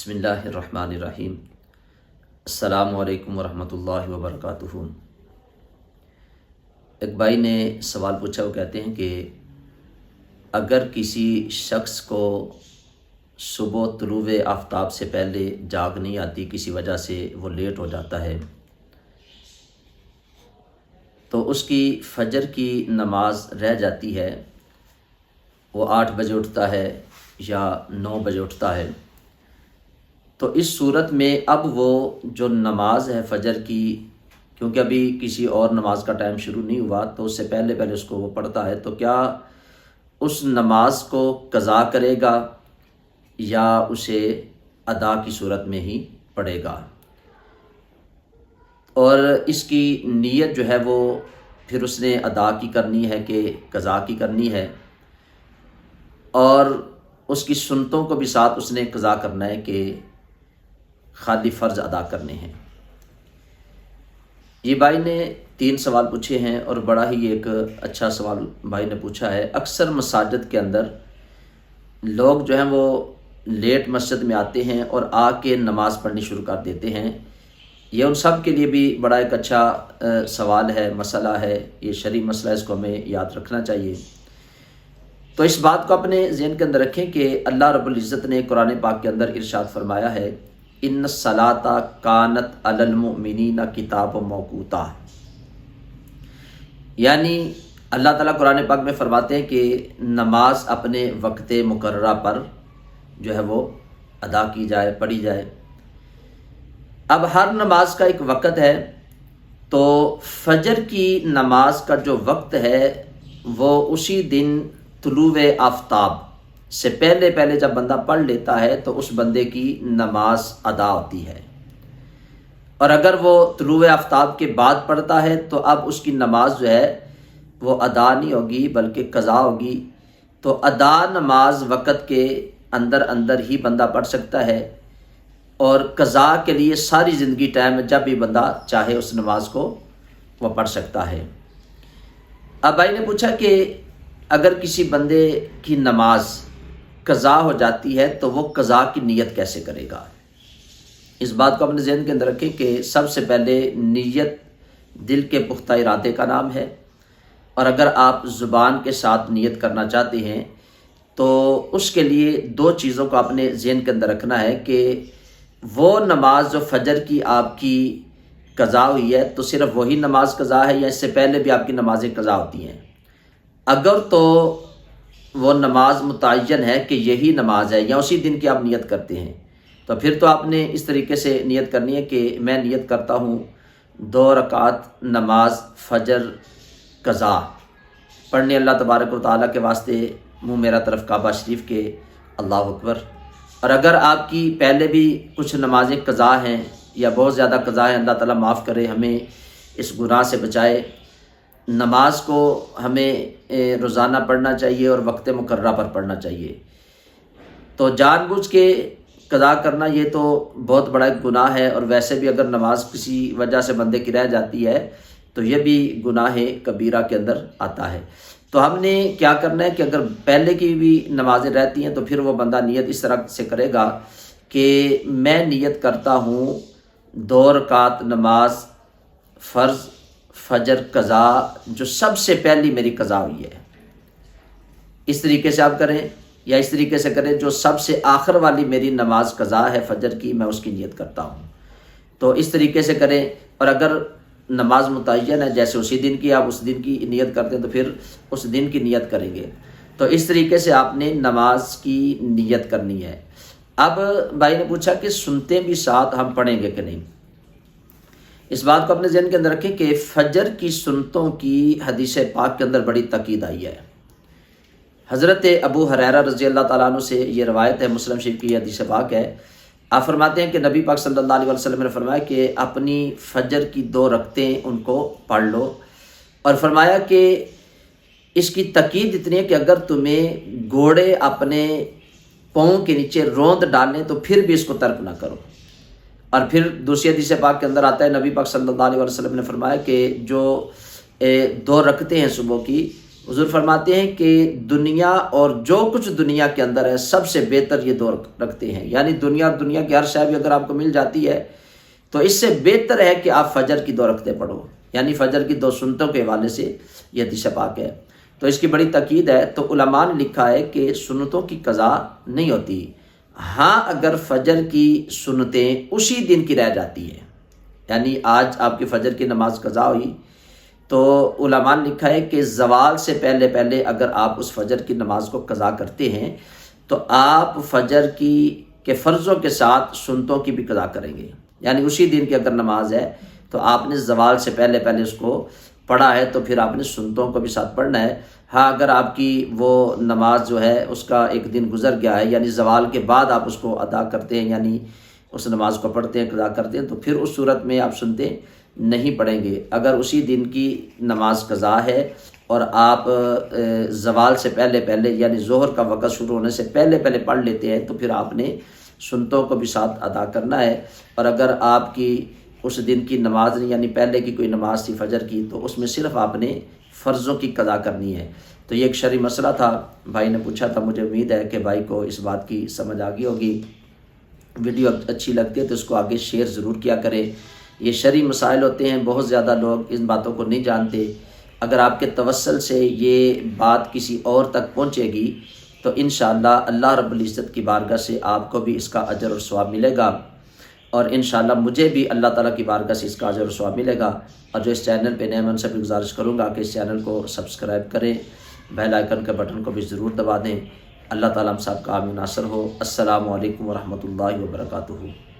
بسم اللہ الرحمن الرحیم۔ السلام علیکم ورحمۃ اللہ وبرکاتہ۔ ایک بھائی نے سوال پوچھا، وہ کہتے ہیں کہ اگر کسی شخص کو صبح طلوع آفتاب سے پہلے جاگ نہیں آتی، کسی وجہ سے وہ لیٹ ہو جاتا ہے، تو اس کی فجر کی نماز رہ جاتی ہے، وہ 8 بجے اٹھتا ہے یا 9 بجے اٹھتا ہے، تو اس صورت میں اب وہ جو نماز ہے فجر کی، کیونکہ ابھی کسی اور نماز کا ٹائم شروع نہیں ہوا تو اس سے پہلے اس کو وہ پڑھتا ہے، تو کیا اس نماز کو قضا کرے گا یا اسے ادا کی صورت میں ہی پڑھے گا؟ اور اس کی نیت جو ہے وہ پھر اس نے ادا کی کرنی ہے کہ قضا کی کرنی ہے، اور اس کی سنتوں کو بھی ساتھ اس نے قضا کرنا ہے کہ خالی فرض ادا کرنے ہیں۔ یہ بھائی نے 3 سوال پوچھے ہیں اور بڑا ہی ایک اچھا سوال بھائی نے پوچھا ہے۔ اکثر مساجد کے اندر لوگ جو ہیں وہ لیٹ مسجد میں آتے ہیں اور آ کے نماز پڑھنی شروع کر دیتے ہیں۔ یہ ان سب کے لیے بھی بڑا ایک اچھا سوال ہے، مسئلہ ہے، یہ شرعی مسئلہ، اس کو ہمیں یاد رکھنا چاہیے۔ تو اس بات کو اپنے ذہن کے اندر رکھیں کہ اللہ رب العزت نے قرآن پاک کے اندر ارشاد فرمایا ہے، ان الصلاۃ کانت علی المؤمنین کتاب موقوتا، یعنی اللہ تعالیٰ قرآن پاک میں فرماتے ہیں کہ نماز اپنے وقت مقررہ پر جو ہے وہ ادا کی جائے، پڑھی جائے۔ اب ہر نماز کا ایک وقت ہے، تو فجر کی نماز کا جو وقت ہے وہ اسی دن طلوع آفتاب سے پہلے جب بندہ پڑھ لیتا ہے تو اس بندے کی نماز ادا ہوتی ہے، اور اگر وہ طلوع آفتاب کے بعد پڑھتا ہے تو اب اس کی نماز جو ہے وہ ادا نہیں ہوگی بلکہ قضا ہوگی۔ تو ادا نماز وقت کے اندر ہی بندہ پڑھ سکتا ہے، اور قضا کے لیے ساری زندگی ٹائم میں جب بھی بندہ چاہے اس نماز کو وہ پڑھ سکتا ہے۔ اب بھائی نے پوچھا کہ اگر کسی بندے کی نماز قضا ہو جاتی ہے تو وہ قضا کی نیت کیسے کرے گا؟ اس بات کو اپنے ذہن کے اندر رکھیں کہ سب سے پہلے نیت دل کے پختہ ارادے کا نام ہے، اور اگر آپ زبان کے ساتھ نیت کرنا چاہتے ہیں تو اس کے لیے 2 چیزوں کو اپنے ذہن کے اندر رکھنا ہے کہ وہ نماز جو فجر کی آپ کی قضا ہوئی ہے تو صرف وہی نماز قضا ہے یا اس سے پہلے بھی آپ کی نمازیں قضا ہوتی ہیں؟ اگر تو وہ نماز متعین ہے کہ یہی نماز ہے یا اسی دن کی آپ نیت کرتے ہیں، تو پھر تو آپ نے اس طریقے سے نیت کرنی ہے کہ میں نیت کرتا ہوں 2 رکعت نماز فجر قضا پڑھنے اللہ تبارک و تعالیٰ کے واسطے، منہ میرا طرف کعبہ شریف کے، اللہ اکبر۔ اور اگر آپ کی پہلے بھی کچھ نمازیں قضا ہیں یا بہت زیادہ قضا ہیں، اللہ تعالیٰ معاف کرے، ہمیں اس گناہ سے بچائے۔ نماز کو ہمیں روزانہ پڑھنا چاہیے اور وقت مقررہ پر پڑھنا چاہیے۔ تو جان بوجھ کے قضا کرنا یہ تو بہت بڑا ایک گناہ ہے، اور ویسے بھی اگر نماز کسی وجہ سے بندے کی رہ جاتی ہے تو یہ بھی گناہ کبیرہ کے اندر آتا ہے۔ تو ہم نے کیا کرنا ہے کہ اگر پہلے کی بھی نمازیں رہتی ہیں تو پھر وہ بندہ نیت اس طرح سے کرے گا کہ میں نیت کرتا ہوں 2 رکعت نماز فرض فجر قضا جو سب سے پہلی میری قضا ہوئی ہے، اس طریقے سے آپ کریں، یا اس طریقے سے کریں جو سب سے آخر والی میری نماز قضا ہے فجر کی، میں اس کی نیت کرتا ہوں، تو اس طریقے سے کریں۔ اور اگر نماز متعین ہے جیسے اسی دن کی، آپ اس دن کی نیت کرتے ہیں تو پھر اس دن کی نیت کریں گے۔ تو اس طریقے سے آپ نے نماز کی نیت کرنی ہے۔ اب بھائی نے پوچھا کہ سنتے بھی ساتھ ہم پڑھیں گے کہ نہیں؟ اس بات کو اپنے ذہن کے اندر رکھیں کہ فجر کی سنتوں کی حدیث پاک کے اندر بڑی تاکید آئی ہے۔ حضرت ابو ہریرہ رضی اللہ تعالیٰ عنہ سے یہ روایت ہے، مسلم شریف کی حدیث پاک ہے۔ آپ فرماتے ہیں کہ نبی پاک صلی اللہ علیہ وسلم نے فرمایا کہ اپنی فجر کی 2 رکعتیں ان کو پڑھ لو، اور فرمایا کہ اس کی تاکید اتنی ہے کہ اگر تمہیں گھوڑے اپنے پاؤں کے نیچے روند ڈالیں تو پھر بھی اس کو ترک نہ کرو۔ اور پھر دوسری حدیث پاک کے اندر آتا ہے، نبی پاک صلی اللہ علیہ وسلم نے فرمایا کہ جو 2 رکعتیں ہیں صبح کی، حضور فرماتے ہیں کہ دنیا اور جو کچھ دنیا کے اندر ہے سب سے بہتر یہ دو رکھتے ہیں، یعنی دنیا اور دنیا کی ہر شے بھی اگر آپ کو مل جاتی ہے تو اس سے بہتر ہے کہ آپ فجر کی 2 رکعتیں پڑھو، یعنی فجر کی 2 سنتوں کے حوالے سے یہ حدیث پاک ہے۔ تو اس کی بڑی تاکید ہے۔ تو علماء نے لکھا ہے کہ سنتوں کی قضا نہیں ہوتی، ہاں اگر فجر کی سنتیں اسی دن کی رہ جاتی ہیں، یعنی آج آپ کی فجر کی نماز قضا ہوئی تو علماء نے لکھا ہے کہ زوال سے پہلے پہلے اگر آپ اس فجر کی نماز کو قضا کرتے ہیں تو آپ فجر کے فرضوں کے ساتھ سنتوں کی بھی قضا کریں گے، یعنی اسی دن کی اگر نماز ہے تو آپ نے زوال سے پہلے پہلے اس کو پڑھا ہے تو پھر آپ نے سنتوں کو بھی ساتھ پڑھنا ہے۔ ہاں اگر آپ کی وہ نماز جو ہے اس کا ایک دن گزر گیا ہے، یعنی زوال کے بعد آپ اس کو ادا کرتے ہیں، یعنی اس نماز کو پڑھتے ہیں قضا کرتے ہیں، تو پھر اس صورت میں آپ سنتے نہیں پڑھیں گے۔ اگر اسی دن کی نماز قضا ہے اور آپ زوال سے پہلے پہلے یعنی ظہر کا وقت شروع ہونے سے پہلے پہلے پڑھ لیتے ہیں تو پھر آپ نے سنتوں کو بھی ساتھ ادا کرنا ہے۔ اور اگر آپ کی اس دن کی نماز نہیں، یعنی پہلے کی کوئی نماز تھی فجر کی، تو اس میں صرف آپ نے فرضوں کی قضا کرنی ہے۔ تو یہ ایک شرعی مسئلہ تھا، بھائی نے پوچھا تھا، مجھے امید ہے کہ بھائی کو اس بات کی سمجھ آ گئی ہوگی۔ ویڈیو اچھی لگتی ہے تو اس کو آگے شیئر ضرور کیا کریں۔ یہ شرعی مسائل ہوتے ہیں، بہت زیادہ لوگ ان باتوں کو نہیں جانتے۔ اگر آپ کے توسل سے یہ بات کسی اور تک پہنچے گی تو انشاءاللہ اللہ رب العزت کی بارگاہ سے آپ کو بھی اس کا اجر اور ثواب ملے گا، اور انشاءاللہ مجھے بھی اللہ تعالیٰ کی بارگاہ سے اس کا اجر و ثواب ملے گا۔ اور جو اس چینل پہ نئے، میں ان سے بھی گزارش کروں گا کہ اس چینل کو سبسکرائب کریں، بیل آئیکن کے بٹن کو بھی ضرور دبا دیں۔ اللہ تعالیٰ ہم سب کا عام ناصر ہو۔ السلام علیکم ورحمۃ اللہ وبرکاتہ۔